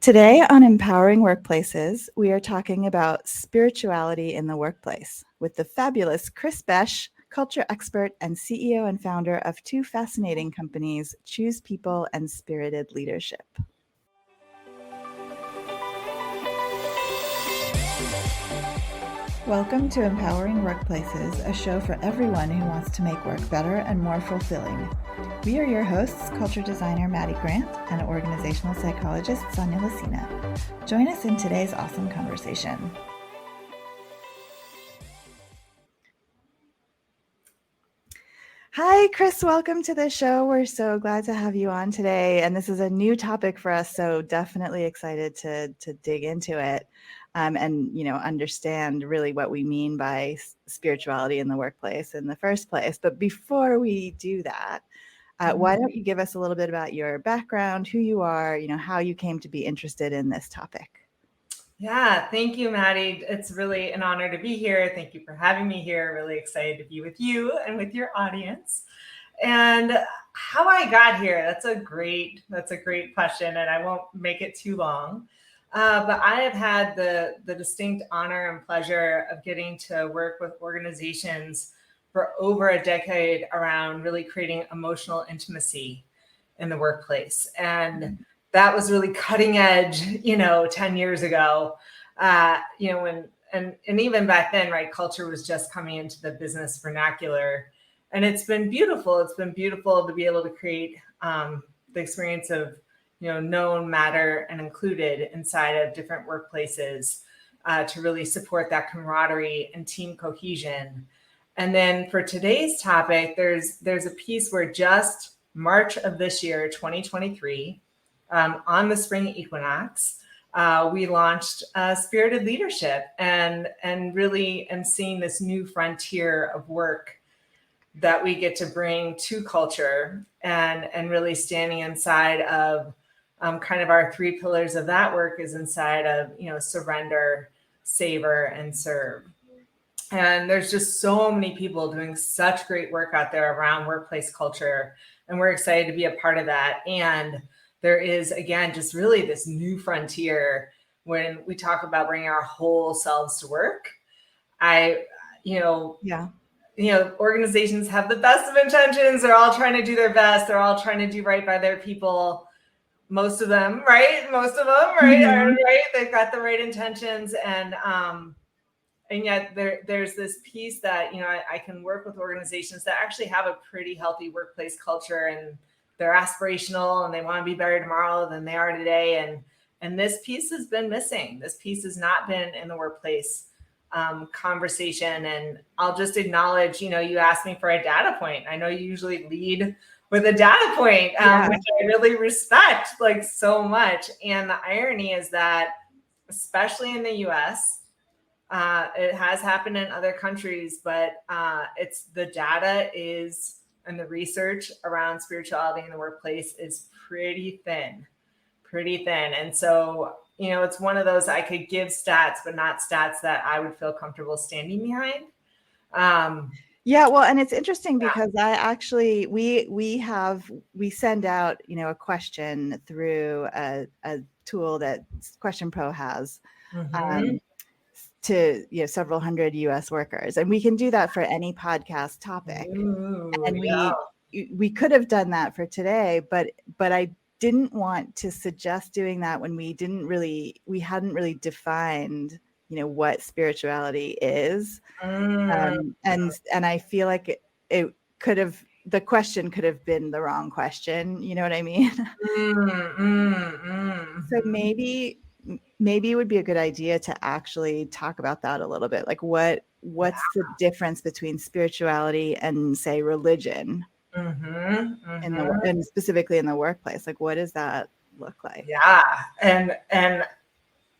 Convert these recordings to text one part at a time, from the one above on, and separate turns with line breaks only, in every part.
Today on Empowering Workplaces, we are talking about spirituality in the workplace with the fabulous Kris Boesch, culture expert and CEO and founder of two fascinating companies, Choose People and Spirited Leadership. Welcome to Empowering Workplaces, a show for everyone who wants to make work better and more fulfilling. We are your hosts, culture designer Maddie Grant and organizational psychologist Sonia Lucina. Join us in today's awesome conversation. Hi, Kris. Welcome to the show. We're so glad to have you on today. And this is a new topic for us, so definitely excited to dig into it and understand really what we mean by spirituality in the workplace in the first place. But before we do that, why don't you give us a little bit about your background, who you are, how you came to be interested in this topic?
Yeah, thank you, Maddie. It's really an honor to be here. Thank you for having me here. Really excited to be with you and with your audience. And how I got here, that's a great question, and I won't make it too long. But I have had the distinct honor and pleasure of getting to work with organizations for over a decade around really creating emotional intimacy in the workplace. And that was really cutting edge, 10 years ago, when, and even back then, right, culture was just coming into the business vernacular. And it's been beautiful. It's been beautiful to be able to create the experience of, known, matter, and included inside of different workplaces to really support that camaraderie and team cohesion. And then for today's topic, there's a piece where just March of this year, 2023, on the spring equinox, we launched Spirited Leadership and really am seeing this new frontier of work that we get to bring to culture and really standing inside of kind of our three pillars of that work is inside of, surrender, savor, and serve. And there's just so many people doing such great work out there around workplace culture. And we're excited to be a part of that. And there is, again, just really this new frontier when we talk about bringing our whole selves to work. Organizations have the best of intentions. They're all trying to do their best. They're all trying to do right by their people. Most of them, right? Mm-hmm. Right? They've got the right intentions. And yet there's this piece that, I can work with organizations that actually have a pretty healthy workplace culture and they're aspirational and they want to be better tomorrow than they are today. And this piece has been missing. This piece has not been in the workplace conversation. And I'll just acknowledge, you asked me for a data point. I know you usually lead with a data point, which I really respect so much. And the irony is that, especially in the US, it has happened in other countries, but it's the data is, and the research around spirituality in the workplace is pretty thin. And so, it's one of those I could give stats, but not stats that I would feel comfortable standing behind.
Well, and it's interesting because I actually, we send out, a question through a tool that Question Pro has. Mm-hmm. To several hundred US workers, and we can do that for any podcast topic. And we could have done that for today, but I didn't want to suggest doing that when we hadn't really defined what spirituality is. And I feel like it could have, the question could have been the wrong question, you know what I mean? So maybe it would be a good idea to actually talk about that a little bit. Like what's the difference between spirituality and, say, religion and specifically in the workplace? Like, what does that look like?
Yeah. And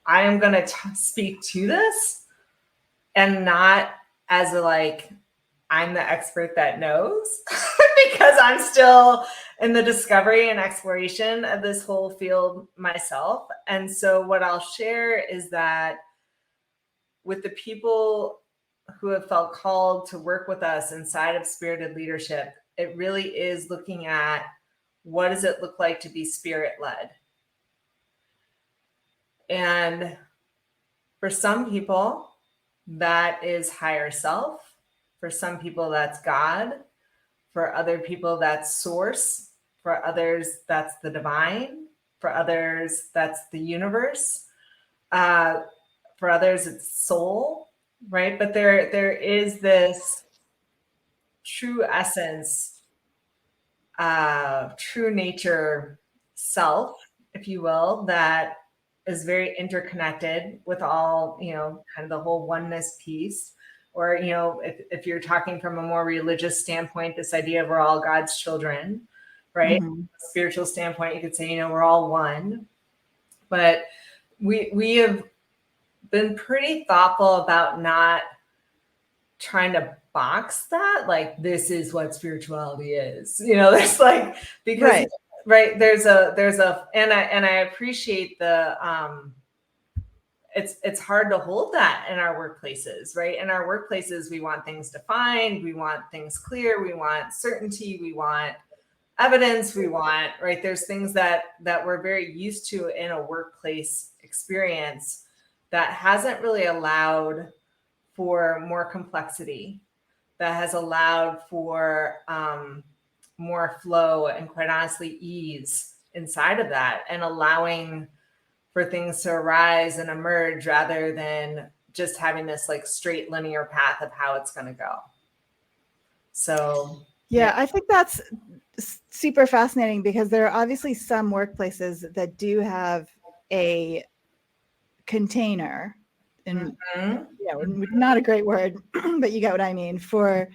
I am going to speak to this and not as I'm the expert that knows because I'm still in the discovery and exploration of this whole field myself. And so what I'll share is that with the people who have felt called to work with us inside of Spirited Leadership, it really is looking at what does it look like to be spirit-led? And for some people, that is higher self. For some people, that's God. For other people, that's source. For others, that's the divine. For others, that's the universe. For others, it's soul, right? But there is this true essence, true nature self, if you will, that is very interconnected with all, kind of the whole oneness piece. Or, if you're talking from a more religious standpoint, this idea of we're all God's children, right?
Mhm.
Spiritual standpoint, you could say, we're all one. But we have been pretty thoughtful about not trying to box that, like, this is what spirituality is. There's like, because right, there's a and I appreciate the it's hard to hold that in our workplaces, right? In our workplaces, we want things defined, we want things clear, we want certainty, we want evidence, we want, right? There's things that we're very used to in a workplace experience that hasn't really allowed for more complexity, that has allowed for more flow and, quite honestly, ease inside of that, and allowing for things to arise and emerge rather than just having this like straight linear path of how it's going to go. So
yeah, I think that's super fascinating, because there are obviously some workplaces that do have a container, and not a great word, but you get what I mean, for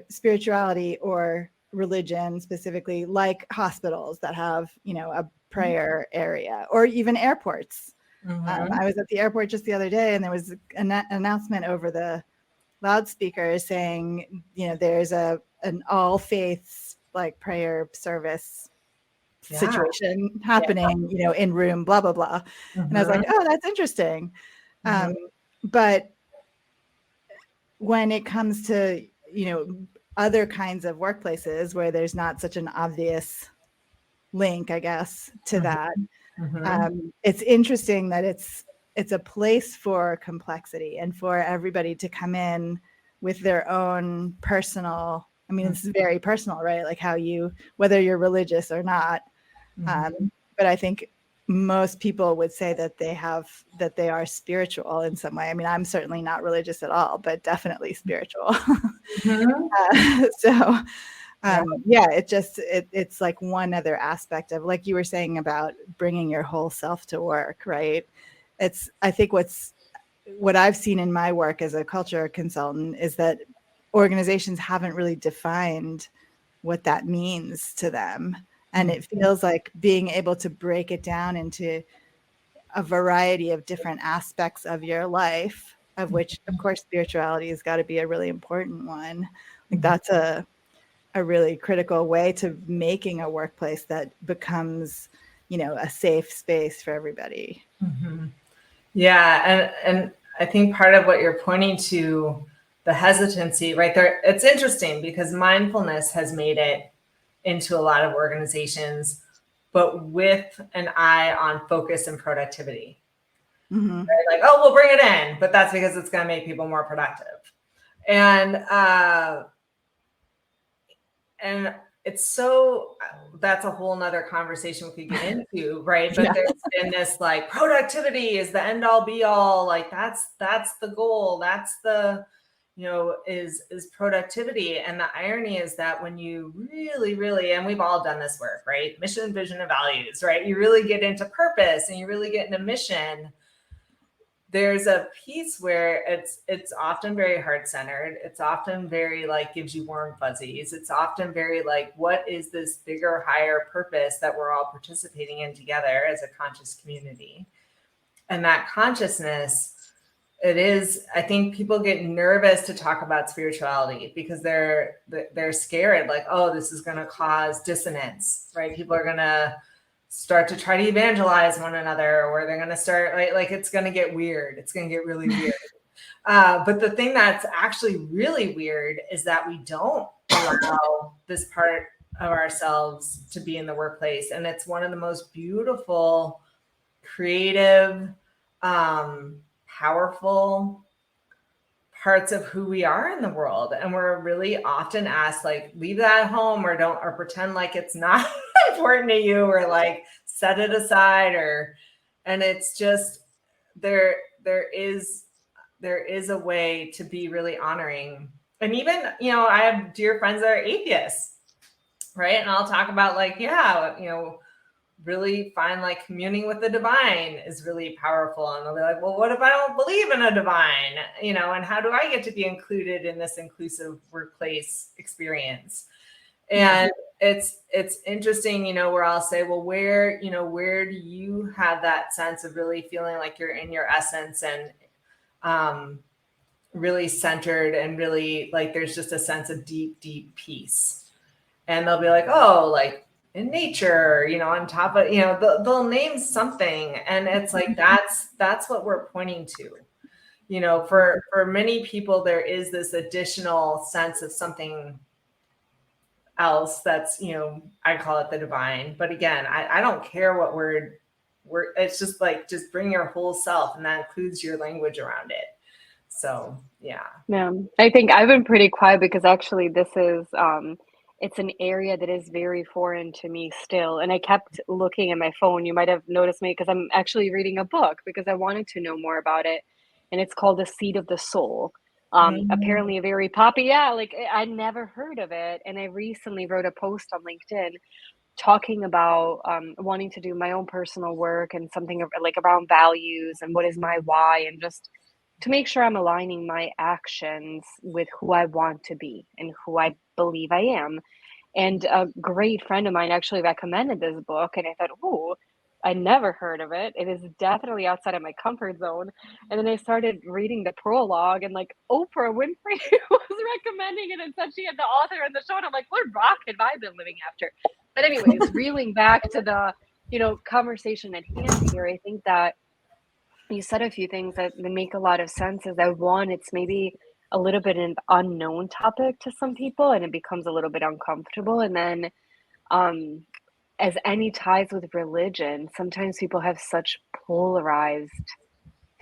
spirituality or religion, specifically, like hospitals that have, a prayer area, or even airports. I was at the airport just the other day, and there was an announcement over the loudspeaker saying, there's an all faiths like prayer service situation happening, in room blah blah blah. And I was like, oh, that's interesting. But when it comes to, other kinds of workplaces where there's not such an obvious link, I guess, to that, it's interesting that it's a place for complexity and for everybody to come in with their own personal, it's very personal, right? Like whether you're religious or not. But I think most people would say that they are spiritual in some way. I'm certainly not religious at all, but definitely spiritual. It's like one other aspect of, like you were saying, about bringing your whole self to work, right? I think what I've seen in my work as a culture consultant is that organizations haven't really defined what that means to them. And it feels like being able to break it down into a variety of different aspects of your life, of which, of course, spirituality has got to be a really important one. Like that's a really critical way to making a workplace that becomes, a safe space for everybody.
Yeah. And I think part of what you're pointing to, the hesitancy right there, it's interesting because mindfulness has made it into a lot of organizations, but with an eye on focus and productivity. Right? Like, oh, we'll bring it in, but that's because it's going to make people more productive. And it's so, that's a whole nother conversation we could get into, right? But there's been this like, productivity is the end all be all. Like that's the goal. That's the, is productivity. And the irony is that when you really, really, and we've all done this work, right? Mission, vision, and values, right? You really get into purpose and you really get into mission. There's a piece where it's often very heart-centered. It's often very like gives you warm fuzzies. It's often very like, what is this bigger, higher purpose that we're all participating in together as a conscious community? And that consciousness, I think people get nervous to talk about spirituality because they're scared, like, oh, this is going to cause dissonance, right? People are going to start to try to evangelize one another, or they're going to start like it's going to get weird. It's going to get really weird. But the thing that's actually really weird is that we don't allow this part of ourselves to be in the workplace. And it's one of the most beautiful creative, powerful parts of who we are in the world. And we're really often asked, like, leave that at home, or don't, or pretend like it's not important to you, or like set it aside, and it's just, there is a way to be really honoring. And even, I have dear friends that are atheists, right? And I'll talk about, like, yeah, really find like communing with the divine is really powerful. And they'll be like, well, what if I don't believe in a divine, and how do I get to be included in this inclusive workplace experience? And it's interesting, where I'll say, well, where do you have that sense of really feeling like you're in your essence, and really centered, and really like there's just a sense of deep, deep peace? And they'll be like, oh, like in nature, on top of, they'll name something. And it's like, that's what we're pointing to. For many people, there is this additional sense of something else that's, I call it the divine. But again, I don't care what word it's just like, just bring your whole self, and that includes your language around it. So, yeah.
Yeah, I think I've been pretty quiet because actually this is it's an area that is very foreign to me still. And I kept looking at my phone. You might have noticed me because I'm actually reading a book because I wanted to know more about it. And it's called The Seed of the Soul. Apparently a very poppy, yeah, like I never heard of it. And I recently wrote a post on LinkedIn talking about wanting to do my own personal work and something like around values and what is my why, and just to make sure I'm aligning my actions with who I want to be and who I believe I am. And a great friend of mine actually recommended this book, and I thought, oh, I never heard of it. It is definitely outside of my comfort zone. And then I started reading the prologue, and like Oprah Winfrey was recommending it, and said she had the author in the show. And I'm like, what rock have I been living after? But anyways, reeling back to the, conversation at hand here, I think that you said a few things that make a lot of sense. Is that one, it's maybe a little bit an unknown topic to some people, and it becomes a little bit uncomfortable. And then, as any ties with religion, sometimes people have such polarized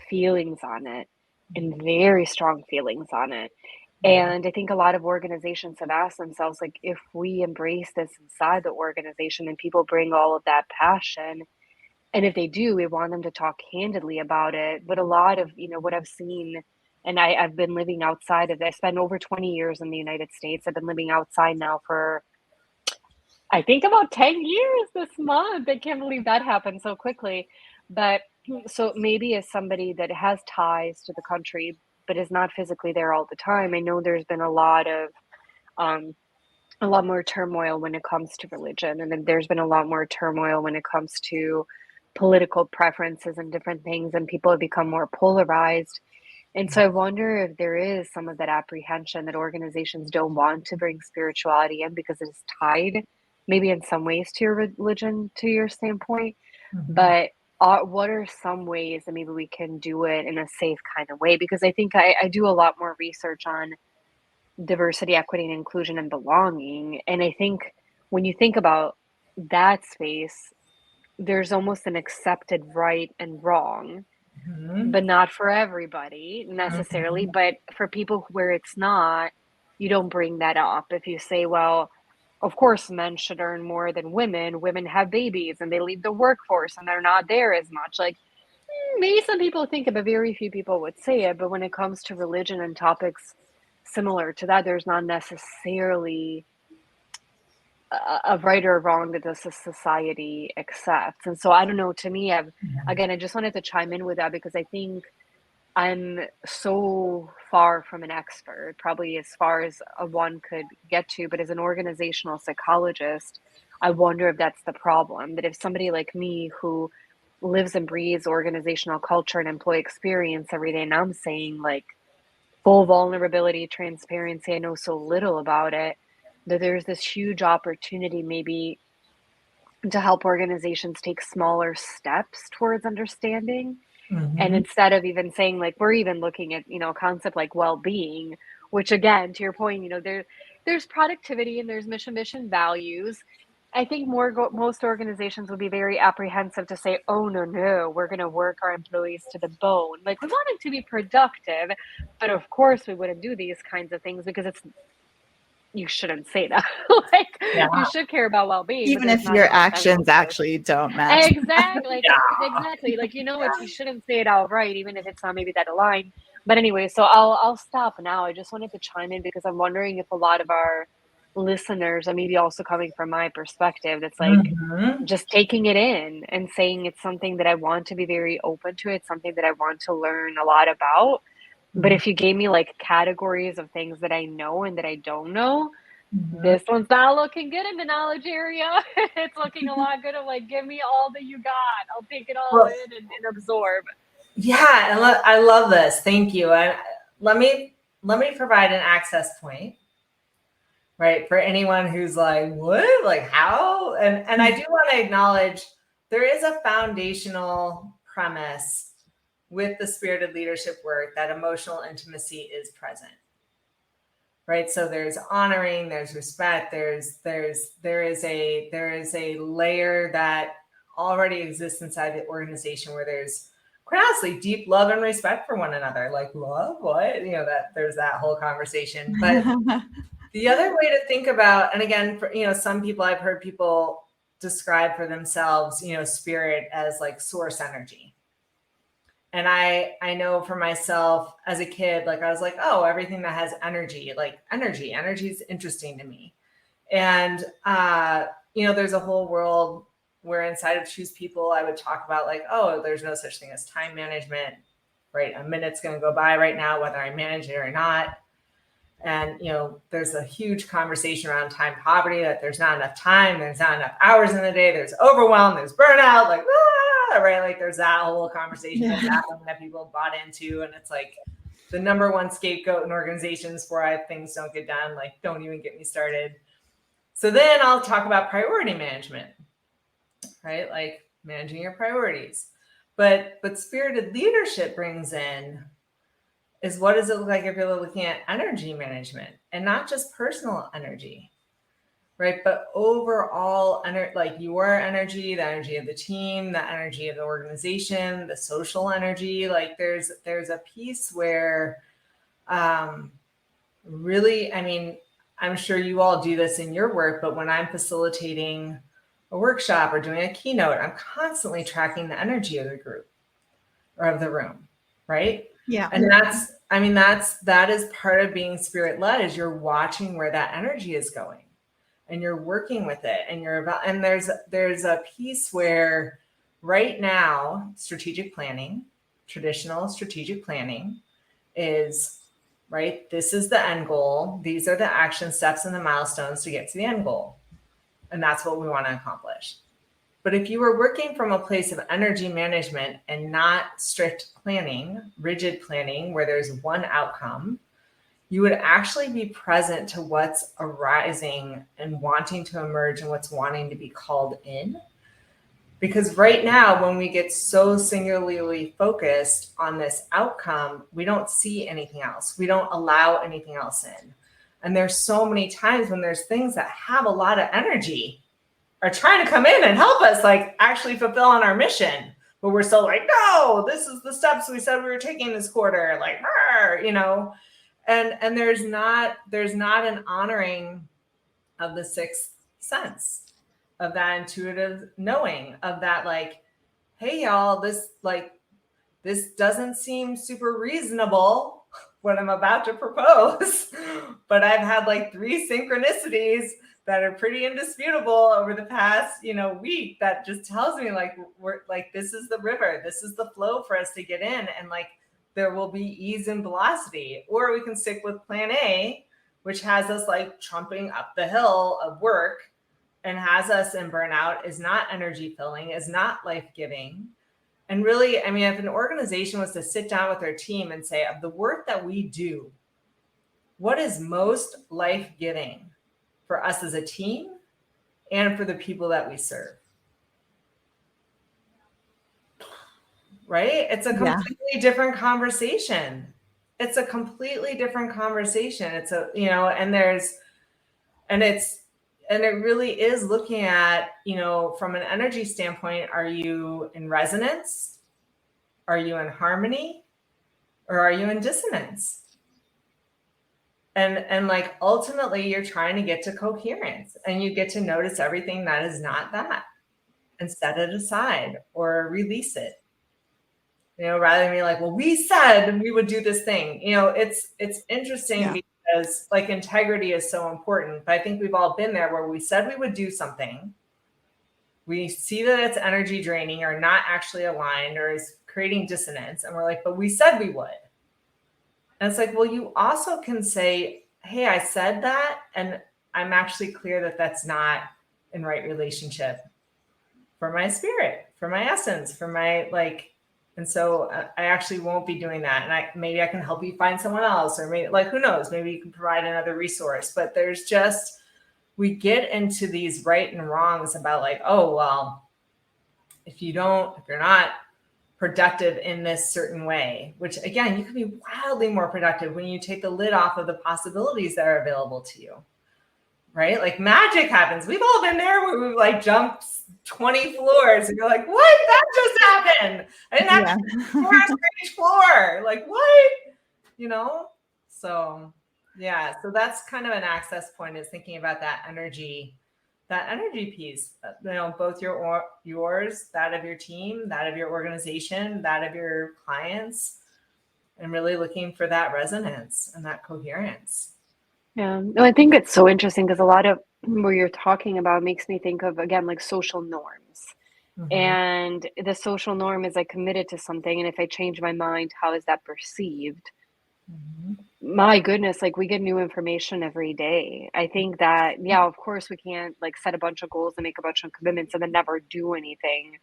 feelings on it, and very strong feelings on it. And I think a lot of organizations have asked themselves, like, if we embrace this inside the organization and people bring all of that passion, and if they do, we want them to talk candidly about it. But a lot of, what I've seen, and I've been living outside of it. I spent over 20 years in the United States. I've been living outside now for, I think, about 10 years this month. I can't believe that happened so quickly. But so maybe as somebody that has ties to the country, but is not physically there all the time, I know there's been a lot more turmoil when it comes to religion. And then there's been a lot more turmoil when it comes to political preferences and different things, and people have become more polarized. And so I wonder if there is some of that apprehension that organizations don't want to bring spirituality in because it's tied maybe in some ways to your religion, to your standpoint. But what are some ways that maybe we can do it in a safe kind of way? Because I think I do a lot more research on diversity, equity, and inclusion and belonging. And I think when you think about that space, there's almost an accepted right and wrong, but not for everybody necessarily. But for people where it's not, you don't bring that up. If you say, well, of course, men should earn more than women. Women have babies and they leave the workforce and they're not there as much. Like, maybe some people think it, but very few people would say it. But when it comes to religion and topics similar to that, there's not necessarily a right or wrong that the society accepts. And so I don't know, to me, I just wanted to chime in with that because I think I'm so far from an expert, probably as far as one could get to, but as an organizational psychologist, I wonder if that's the problem, that if somebody like me who lives and breathes organizational culture and employee experience every day, and I'm saying like full vulnerability, transparency, I know so little about it, that there's this huge opportunity maybe to help organizations take smaller steps towards understanding. And instead of even saying, like, we're even looking at, a concept like well-being, which again, to your point, there's productivity and there's mission values. I think most organizations would be very apprehensive to say, "Oh, no, we're going to work our employees to the bone." Like, we want them to be productive, but of course we wouldn't do these kinds of things because you shouldn't say that. Like,
Yeah.
you should care about well-being, but
Even
there's
if
not
your
enough
actions
evidence for it.
actually don't match.
Exactly,
Yeah.
exactly. Like, you shouldn't say it outright, even if it's not maybe that aligned. But anyway, so I'll stop now. I just wanted to chime in because I'm wondering if a lot of our listeners are maybe also coming from my perspective. That's like
Mhm.
just taking it in and saying it's something that I want to be very open to. It's something that I want to learn a lot about. But
Mhm.
if you gave me like categories of things that I know and that I don't know,
Mhm.
this one's not looking good in the knowledge area. It's looking a lot good of like, give me all that you got. I'll take it all
Well,
in and absorb.
yeah, and I love this. Thank you. And let me provide an access point, right, for anyone who's like, what, like how? And I do want to acknowledge there is a foundational premise with the spirited leadership work that emotional intimacy is present, right? So there's honoring, there's respect, there is a layer that already exists inside the organization where there's quite honestly deep love and respect for one another. Like, love what? That there's that whole conversation. But the other way to think about, and again, for some people, I've heard people describe for themselves, spirit as like source energy. And I know for myself as a kid, like I was like, oh, everything that has energy, like energy is interesting to me. And there's a whole world where inside of Choose People, I would talk about like, oh, there's no such thing as time management, right? A minute's going to go by right now, whether I manage it or not. And there's a huge conversation around time poverty, that there's not enough time, there's not enough hours in the day, there's overwhelm, there's burnout, like right, like there's that whole conversation that's happening that people bought into, and it's like the number one scapegoat in organizations for why things don't get done. Like, don't even get me started. So then I'll talk about priority management, right? Like managing your priorities. But spirited leadership brings in is, what does it look like if you're looking at energy management, and not just personal energy, right? But overall, like your energy, the energy of the team, the energy of the organization, the social energy. Like there's a piece where really, I mean, I'm sure you all do this in your work, but when I'm facilitating a workshop or doing a keynote, I'm constantly tracking the energy of the group or of the room, right?
Yeah.
And that is part of being spirit led, is you're watching where that energy is going and you're working with it, and there's a piece where right now traditional strategic planning is, right, this is the end goal, these are the action steps and the milestones to get to the end goal, and that's what we want to accomplish. But if you were working from a place of energy management and not strict planning, rigid planning, where there's one outcome, you would actually be present to what's arising and wanting to emerge and what's wanting to be called in. Because right now, when we get so singularly focused on this outcome, we don't see anything else. We don't allow anything else in. And there's so many times when there's things that have a lot of energy are trying to come in and help us like actually fulfill on our mission, but we're still like, no, this is the steps we said we were taking this quarter, like, and there's not an honoring of the sixth sense, of that intuitive knowing, of that, like, hey y'all, this doesn't seem super reasonable what I'm about to propose, but I've had like 3 synchronicities that are pretty indisputable over the past, week, that just tells me like, we're like, this is the river, this is the flow for us to get in, and like there will be ease and velocity. Or we can stick with plan A, which has us like trumping up the hill of work and has us in burnout, is not energy filling, is not life-giving. And really, I mean, if an organization was to sit down with their team and say, of the work that we do, what is most life-giving for us as a team and for the people that we serve, right? It's a completely different conversation. It's And it really is looking at, from an energy standpoint, are you in resonance? Are you in harmony? Or are you in dissonance? And like ultimately you're trying to get to coherence, and you get to notice everything that is not that and set it aside or release it. Rather than be like, well, we said we would do this thing. It's interesting because like integrity is so important. But I think we've all been there where we said we would do something. We see that it's energy draining or not actually aligned or is creating dissonance. And we're like, but we said we would. And it's like, well, you also can say, hey, I said that, and I'm actually clear that that's not in right relationship for my spirit, for my essence, for my and so I actually won't be doing that. And maybe I can help you find someone else, or maybe who knows, maybe you can provide another resource. But there's just, we get into these right and wrongs about oh, well, if you're not productive in this certain way, which again, you can be wildly more productive when you take the lid off of the possibilities that are available to you, right? Like magic happens. We've all been there where we've jumped 20 floors and you're like, what? That just happened. I didn't have to floor, each floor. Like what? So yeah, so that's kind of an access point, is thinking about that energy piece, both yours, that of your team, that of your organization, that of your clients, and really looking for that resonance and that coherence.
Yeah, no, I think it's so interesting because a lot of what you're talking about makes me think of, again, like social norms.
Mm-hmm.
And the social norm is I committed to something, and if I change my mind, how is that perceived?
Mm-hmm.
My goodness, we get new information every day. I think that, yeah, of course we can't set a bunch of goals and make a bunch of commitments and then never do anything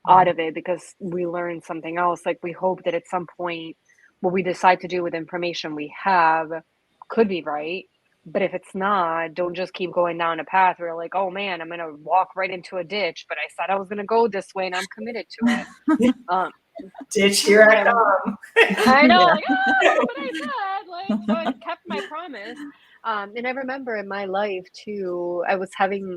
out of it because we learn something else. We hope that at some point what we decide to do with information we have could be right. But if it's not, don't just keep going down a path where you're like, oh man, I'm going to walk right into a ditch, but I said I was going to go this way and I'm committed to it.
Ditch, here I come.
I know, what I said, so I kept my promise. And I remember in my life too, I was having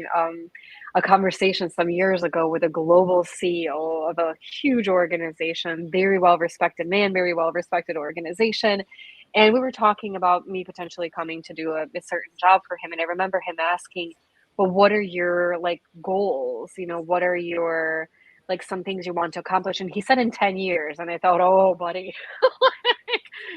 a conversation some years ago with a global CEO of a huge organization, very well respected man, very well respected organization. And we were talking about me potentially coming to do a certain job for him. And I remember him asking, well, what are your goals? What are your some things you want to accomplish? And he said in 10 years. And I thought, oh, buddy,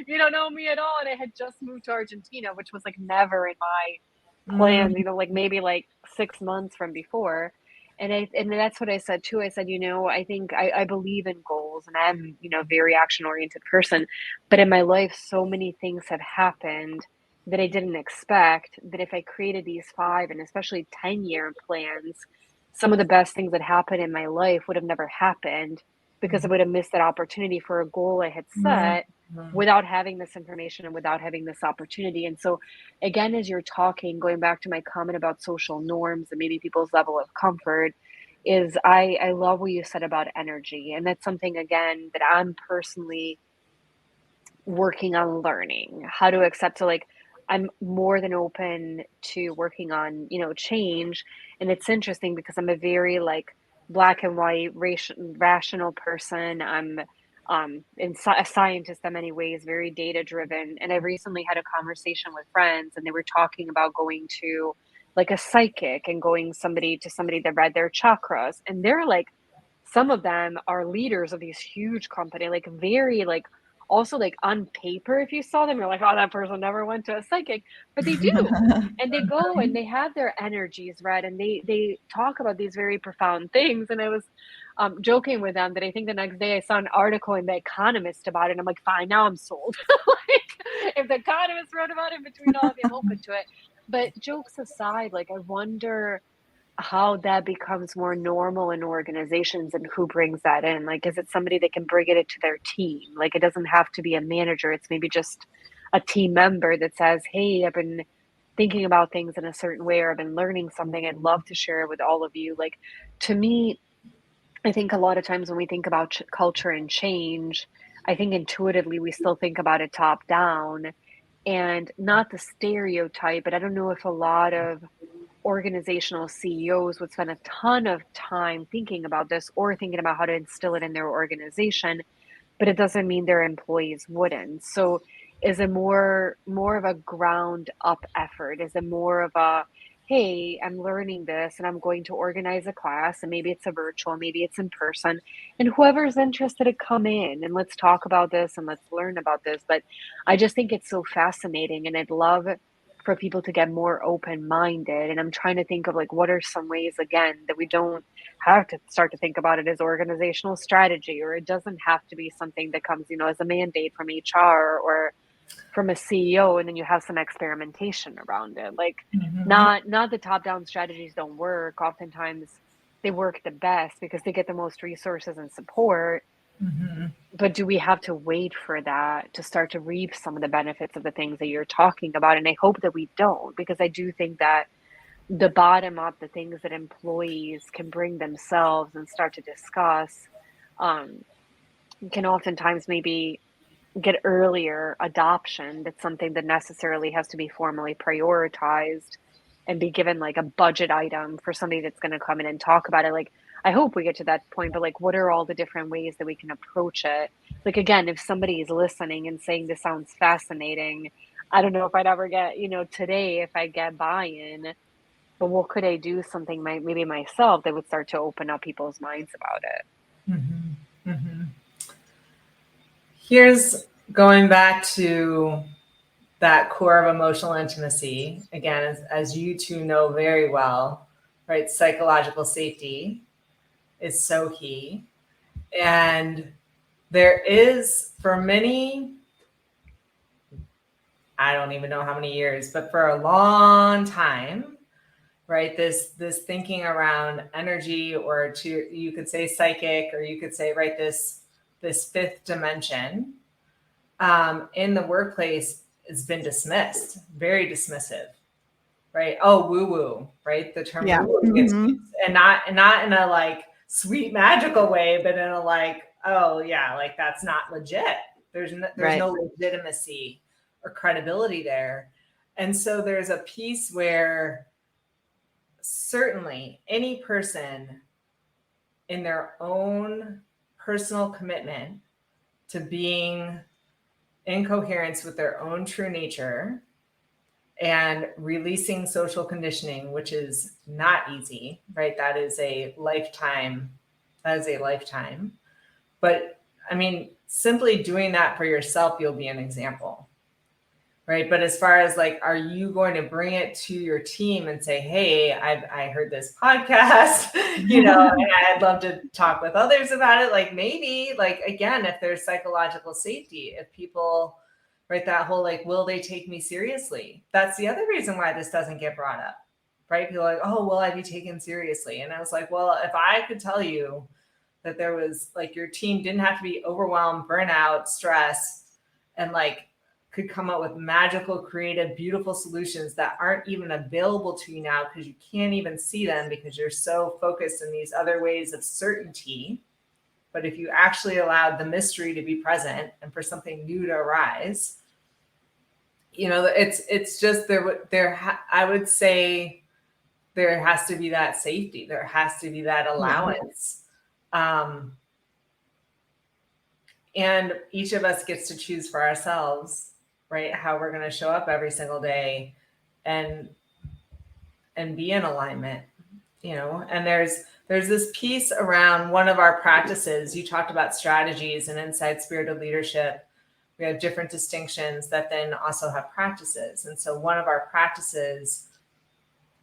you don't know me at all. And I had just moved to Argentina, which was never in my plans, maybe 6 months from before. And that's what I said too. I said, I think I believe in goals, and I'm, a very action oriented person, but in my life, so many things have happened that I didn't expect, that if I created these 5 and especially 10-year plans, some of the best things that happened in my life would have never happened because I would have missed that opportunity for a goal I had set without having this information and without having this opportunity. And so again, as you're talking, going back to my comment about social norms and maybe people's level of comfort, is I love what you said about energy. And that's something, again, that I'm personally working on learning how to accept. So I'm more than open to working on, change. And it's interesting because I'm a very black and white rational person. I'm a scientist in many ways, very data driven. And I recently had a conversation with friends, and they were talking about going to a psychic and going to somebody that read their chakras. And they're some of them are leaders of these huge company, very also on paper, if you saw them, you're like, oh, that person never went to a psychic, but they do. And they go and they have their energies read, and they talk about these very profound things. And I was joking with them that I think the next day I saw an article in The Economist about it, and I'm like, fine, now I'm sold. If The Economist wrote about it, between all of you, I'm open to it. But jokes aside, I wonder how that becomes more normal in organizations and who brings that in. Is it somebody that can bring it to their team? It doesn't have to be a manager. It's maybe just a team member that says, hey, I've been thinking about things in a certain way, or I've been learning something. I'd love to share it with all of you. To me, I think a lot of times when we think about culture and change, I think intuitively we still think about it top down and not the stereotype. But I don't know if a lot of organizational CEOs would spend a ton of time thinking about this or thinking about how to instill it in their organization, but it doesn't mean their employees wouldn't. So is it more of a ground up effort? Is it more of a, hey, I'm learning this and I'm going to organize a class, and maybe it's a virtual, maybe it's in person, and whoever's interested to come in and let's talk about this and let's learn about this. But I just think it's so fascinating, and I'd love for people to get more open-minded. And I'm trying to think of like what are some ways again that we don't have to start to think about it as organizational strategy, or it doesn't have to be something that comes, as a mandate from HR or from a CEO, and then you have some experimentation around it. Like not the top-down strategies don't work. Oftentimes they work the best because they get the most resources and support. But do we have to wait for that to start to reap some of the benefits of the things that you're talking about? And I hope that we don't, because I do think that the bottom up, the things that employees can bring themselves and start to discuss, can oftentimes maybe get earlier adoption. That's something that necessarily has to be formally prioritized and be given like a budget item for somebody that's going to come in and talk about it. Like, I hope we get to that point, but like, what are all the different ways that we can approach it? Like, again, if somebody is listening and saying this sounds fascinating, I don't know if I'd ever get, today, if I get buy-in, but what could I do something maybe myself that would start to open up people's minds about it?
Here's going back to that core of emotional intimacy. Again, as you two know very well, right? Psychological safety is so key. And there is, for many, I don't even know how many years, but for a long time, right? This thinking around energy, or you could say psychic, or you could say, right, this fifth dimension in the workplace has been dismissed, very dismissive, right? Oh, woo-woo, right? The term woo-woo gets used, and not in a like sweet magical way, but in a like, oh yeah, like that's not legit. There's no legitimacy or credibility there. And so there's a piece where certainly any person in their own personal commitment to being in coherence with their own true nature and releasing social conditioning, which is not easy, right? That is a lifetime. But I mean, simply doing that for yourself, you'll be an example, right? But as far as like, are you going to bring it to your team and say, hey, I heard this podcast, and I'd love to talk with others about it. Like maybe, like, again, if there's psychological safety, if people, right, that whole, like, will they take me seriously? That's the other reason why this doesn't get brought up, right? People are like, oh, will I be taken seriously? And I was like, well, if I could tell you that there was like, your team didn't have to be overwhelmed, burnout, stress, and like, could come up with magical, creative, beautiful solutions that aren't even available to you now because you can't even see them because you're so focused in these other ways of certainty. But if you actually allowed the mystery to be present and for something new to arise, it's just I would say there has to be that safety. There has to be that allowance. And each of us gets to choose for ourselves, right, how we're going to show up every single day and be in alignment, and there's this piece around one of our practices. You talked about strategies, and inside spirited leadership, we have different distinctions that then also have practices. And so one of our practices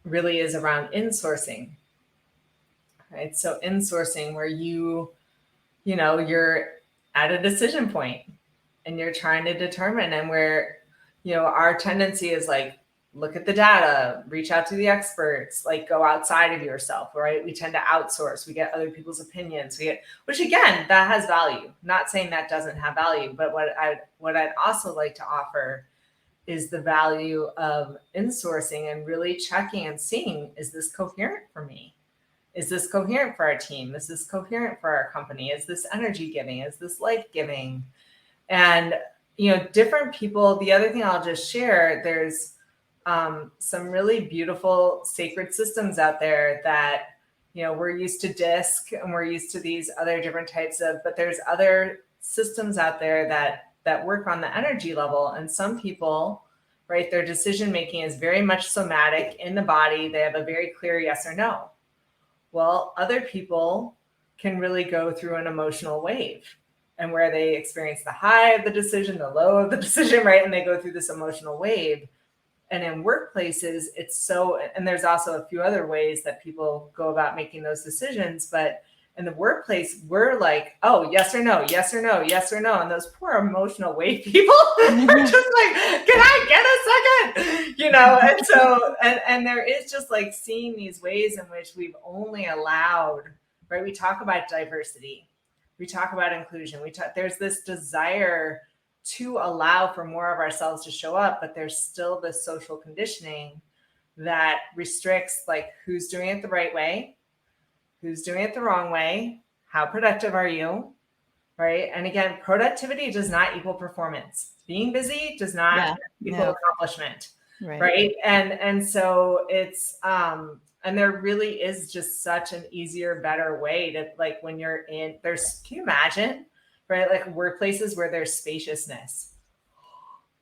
really is around insourcing, right? So insourcing, where you're at a decision point and you're trying to determine, and where, our tendency is like, look at the data, reach out to the experts, like go outside of yourself, right? We tend to outsource. We get other people's opinions. Which again, that has value. Not saying that doesn't have value, but what I'd also like to offer is the value of insourcing and really checking and seeing, is this coherent for me? Is this coherent for our team? Is this coherent for our company? Is this energy giving? Is this life giving? And, different people, the other thing I'll just share, there's some really beautiful sacred systems out there that, we're used to DISC and we're used to these other different types of, but there's other systems out there that work on the energy level. And some people, right, their decision making is very much somatic in the body. They have a very clear yes or no. Well, other people can really go through an emotional wave, and where they experience the high of the decision, the low of the decision, right? And they go through this emotional wave. And in workplaces, it's so, and there's also a few other ways that people go about making those decisions. But in the workplace, we're like, oh, yes or no, yes or no, yes or no. And those poor emotional wave people are just like, can I get a second? And so, and there is just like seeing these ways in which we've only allowed, right? We talk about diversity. We talk about inclusion. There's this desire to allow for more of ourselves to show up, but there's still this social conditioning that restricts like who's doing it the right way, who's doing it the wrong way, how productive are you, right? And again, productivity does not equal performance. Being busy does not equal accomplishment, right? And so it's and there really is just such an easier, better way to, like, when you're in, can you imagine, right? Like workplaces where there's spaciousness,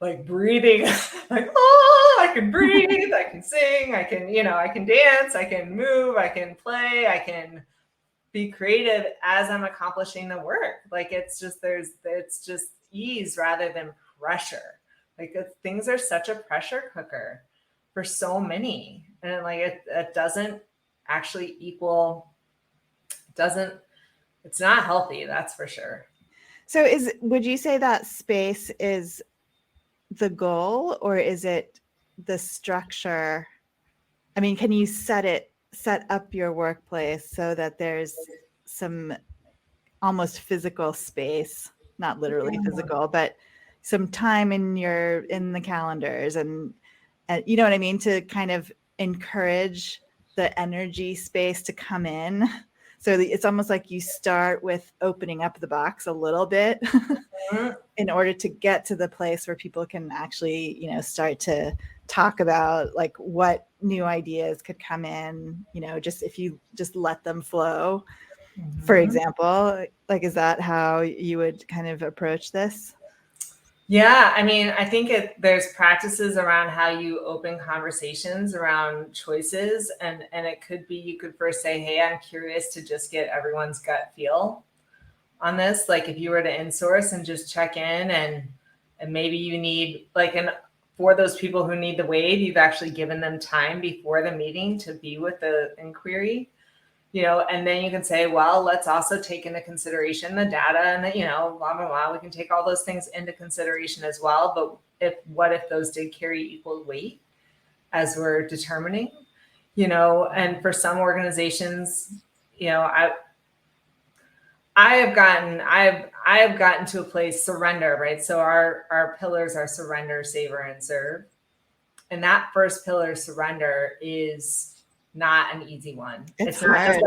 like breathing, like, oh, I can breathe, I can sing, I can, I can dance, I can move, I can play, I can be creative as I'm accomplishing the work. Like it's just ease rather than pressure. Like things are such a pressure cooker for so many. And like it doesn't actually it's not healthy, that's for sure.
So would you say that space is the goal, or is it the structure? I mean, can you set up your workplace so that there's some almost physical space, not literally physical, but some time in the calendars and you know what I mean, to kind of encourage the energy space to come in? So it's almost like you start with opening up the box a little bit in order to get to the place where people can actually, start to talk about like what new ideas could come in, just if you just let them flow, for example. Like, is that how you would kind of approach this?
Yeah, I mean, I think there's practices around how you open conversations around choices, and it could be, you could first say, hey, I'm curious to just get everyone's gut feel on this. Like if you were to insource and just check in, and maybe you need and for those people who need the wave, you've actually given them time before the meeting to be with the inquiry. And then you can say, well, let's also take into consideration the data and blah, blah, blah. We can take all those things into consideration as well. But what if those did carry equal weight as we're determining, and for some organizations, I have gotten to a place, surrender, right? So our pillars are surrender, savor, and serve. And that first pillar, surrender, is not an easy one. It's not just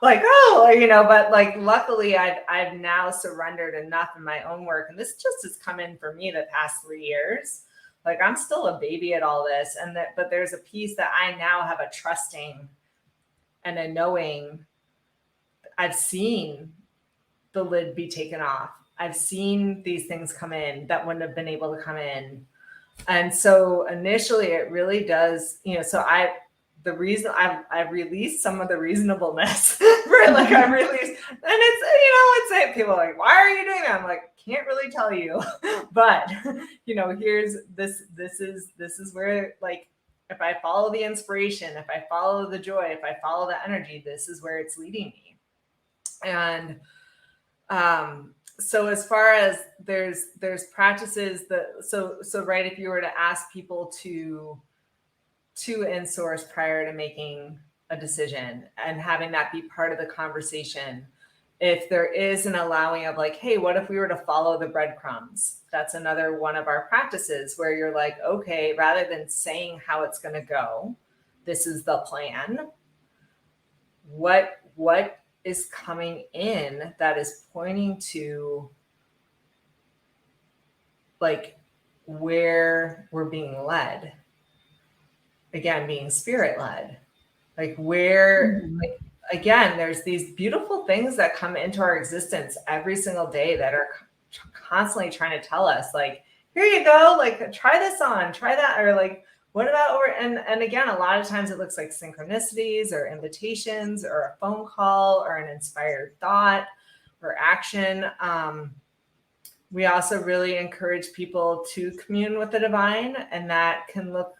but like luckily I've now surrendered enough in my own work, and this just has come in for me the past 3 years. Like I'm still a baby at all this, but there's a piece that I now have a trusting and a knowing. I've seen the lid be taken off. I've seen these things come in that wouldn't have been able to come in. And so initially it really does, so the reason I've released some of the reasonableness, right? Like I released, and it's, let's say people are like, why are you doing that? I'm like, can't really tell you, but here's this is where, like, if I follow the inspiration, if I follow the joy, if I follow the energy, this is where it's leading me. And so as far as there's practices so right, if you were to ask people to insource prior to making a decision and having that be part of the conversation, if there is an allowing of like, hey, what if we were to follow the breadcrumbs? That's another one of our practices where you're like, okay, rather than saying how it's going to go, this is the plan. What is coming in that is pointing to like where we're being led? again, being spirit led. Like where, like, again, there's these beautiful things that come into our existence every single day that are constantly trying to tell us, like, here you go, like, try this on, try that, or like, what about over? And again, a lot of times it looks like synchronicities or invitations or a phone call or an inspired thought or action. We also really encourage people to commune with the divine, and that can look,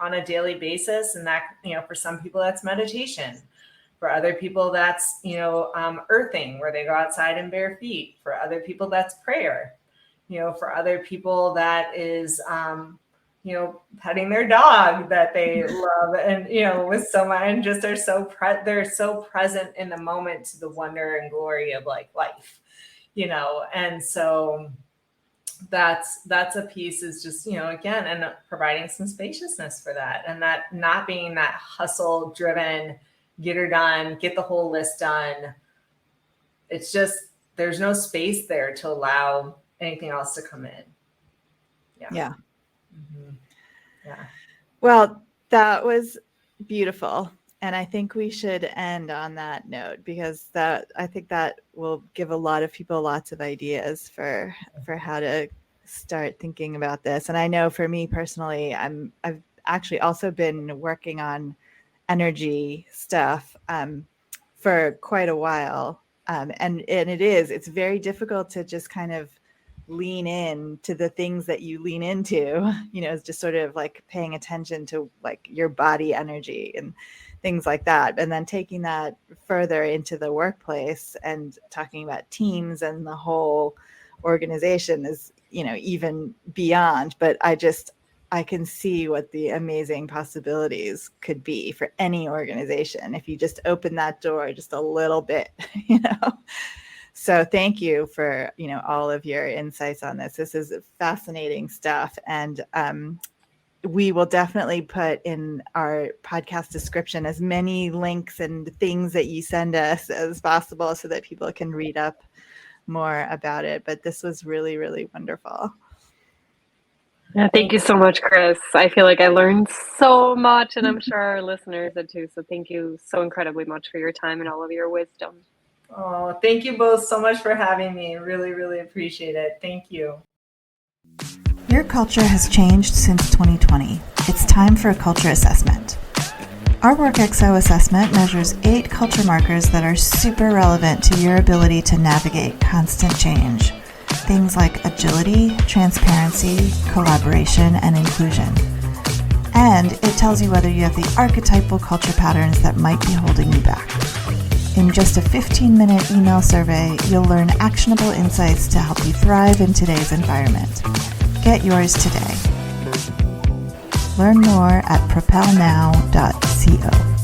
on a daily basis. And that, for some people, that's meditation. For other people, that's, earthing, where they go outside in bare feet. For other people, that's prayer. For other people, that is, petting their dog that they love, and, with so much, and just they're so present in the moment to the wonder and glory of like life, and so that's a piece, is just, again, and providing some spaciousness for that, and that not being that hustle driven, get her done, get the whole list done. It's just, there's no space there to allow anything else to come in.
Yeah.
Mm-hmm. Yeah.
Well, that was beautiful. And I think we should end on that note, because I think that will give a lot of people lots of ideas for how to start thinking about this. And I know for me personally, I've actually also been working on energy stuff for quite a while. And it's very difficult to just kind of lean in to the things that you lean into, it's just sort of like paying attention to like your body energy and things like that. And then taking that further into the workplace and talking about teams and the whole organization is, even beyond. But I can see what the amazing possibilities could be for any organization if you just open that door just a little bit, So thank you for, all of your insights on this. This is fascinating stuff. And we will definitely put in our podcast description as many links and things that you send us as possible so that people can read up more about it. But this was really, really wonderful.
Yeah, thank you so much, Kris. I feel like I learned so much, and I'm sure our listeners did too. So thank you so incredibly much for your time and all of your wisdom.
Oh, thank you both so much for having me. Really, really appreciate it. Thank you.
Your culture has changed since 2020. It's time for a culture assessment. Our WorkXO assessment measures 8 culture markers that are super relevant to your ability to navigate constant change. Things like agility, transparency, collaboration, and inclusion. And it tells you whether you have the archetypal culture patterns that might be holding you back. In just a 15-minute email survey, you'll learn actionable insights to help you thrive in today's environment. Get yours today. Learn more at propelnow.co.